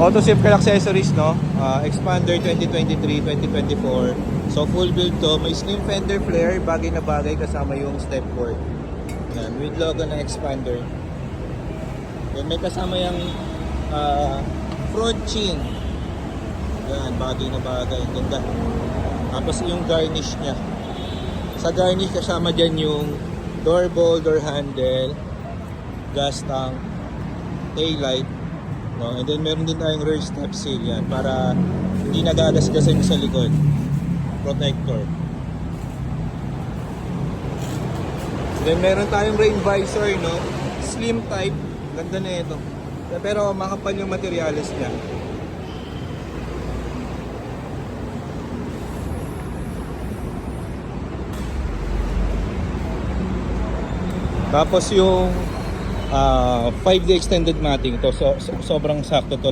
Auto Safety Accessories, no? Expander 2023-2024. So full build to. May slim fender flare, bagay na bagay kasama yung step fork. Yan, with logo na Expander. Then may kasama yung front chin. Yan, bagay na bagay. Ganda. Tapos yung garnish niya. Sa garnish kasama dyan yung door bowl, door handle, gas tank, tail light. No? And then meron din tayong rear step seal yan para hindi nagagasgasan sa likod. Protector. Then meron tayong rain visor, no? Slim type. Ganda na ito. Pero makapal yung materials niya. Tapos yung 5D extended matting to, sobrang sakto to.